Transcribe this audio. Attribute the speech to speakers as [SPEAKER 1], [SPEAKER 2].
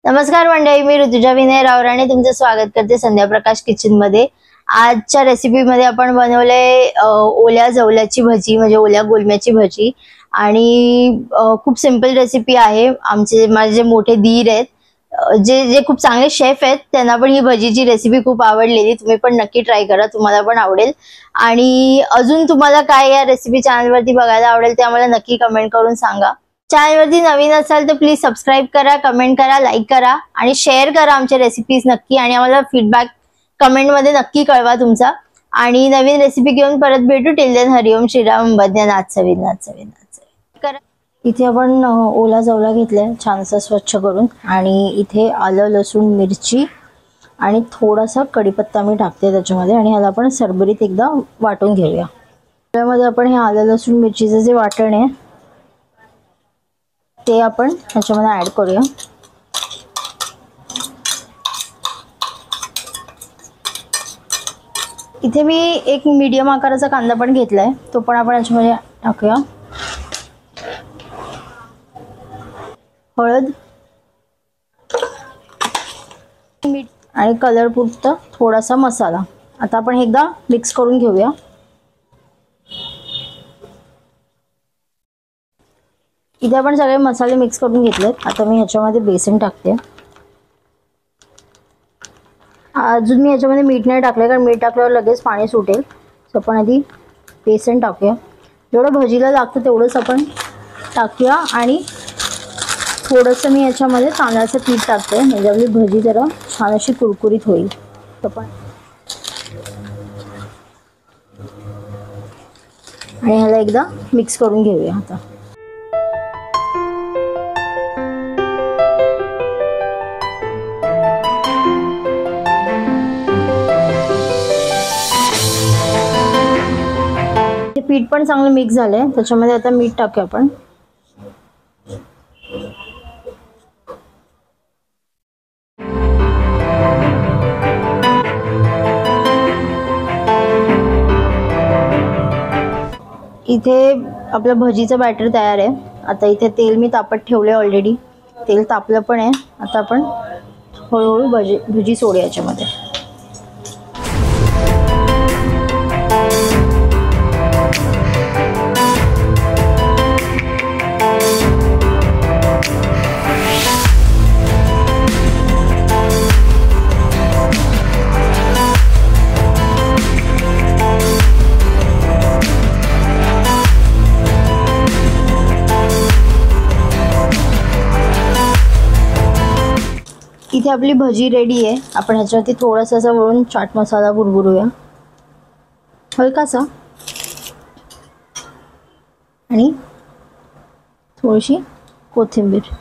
[SPEAKER 1] नमस्कार मंडळी, मी ऋतुजा विनय रावराणे तुमचं स्वागत करते संध्या प्रकाश किचन मध्ये। आजच्या रेसिपी मध्ये आपण बनवले ओल्या जवल्याची भजी म्हणजे ओल्या गोलम्याची भजी आणि खूप सिंपल रेसिपी आहे। माझे मोठे दीर आहेत जे जे खूप चांगले शेफ आहेत, त्यांना पण ही भजीची रेसिपी खूप आवडलेली। तुम्ही पण नक्की ट्राय करा, तुम्हाला पण आवडेल। आणि अजून तुम्हाला काय या रेसिपी चॅनल वरती बघायला आवडेल ते आम्हाला नक्की कमेंट करून सांगा। चॅनल वरती नवीन असाल तर प्लीज सबस्क्राइब करा, कमेंट करा, लाईक करा आणि शेअर करा आमचे रेसिपीज नक्की। आणि आम्हाला फीडबॅक कमेंट मध्ये नक्की कळवा तुमचा। आणि नवीन रेसिपी घेऊन परत भेटू। टिल देन हरिओम श्रीराम वंदे नाथ सवे नाथ सवे नाथ सवे करा। इथे आपण ओला जवला घेतलाय छानसा स्वच्छ करून आणि इथे आलं लसूण मिरची आणि थोडासा कढीपत्ता मी टाकते त्याच्यामध्ये आणि ह्याला आपण सरबरीत एकदा वाटून घेऊया। त्यामध्ये आपण हे आलं लसूण मिरचीचे जे वाटण आहे ते आपण ह्याच्यामध्ये ऍड करूया। इथे मी एक मीडियम आकाराचा कांदा पण घेतलाय, तो पण आपण ह्याच्यामध्ये टाकूया। हळद, मीठ आणि कलर पुरता थोडासा मसाला। आता आपण एकदा मिक्स करून घेऊया। इथे आपण सगळे मसाले मिक्स करून घेतलेत। आता मी ह्याच्यामध्ये बेसन टाकते। अजून मी ह्याच्यामध्ये मीठ नाही टाकले कारण मीठ टाकल्यावर लगेच पाणी सुटेल। सो आपण आधी बेसन टाकूया, जेवढं भजीला लागतं तेवढंच आपण टाकूया। आणि थोडंसं मी ह्याच्यामध्ये तांदळाचं पीठ टाकते म्हणजे आपली भजी जरा छान अशी कुरकुरीत होईल। आपण आणि ह्याला एकदा मिक्स करून घेऊया। आता पीठ पण चांगलं मिक्स झालंय, त्याच्यामध्ये आता मीठ टाकूया आपण। इथे आपलं भजीचं बॅटर तयार आहे। आता इथे तेल मी तापत ठेवले ऑलरेडी, तेल तापलं पण आहे। आता आपण हळूहळू भजी सोडूया याच्यामध्ये। इथे आपली भजी रेडी आहे। आपण ह्याच्यावरती थोडासा असा वरून चाट मसाला बुरबुरूया हलकासा आणि थोडीशी कोथिंबीर।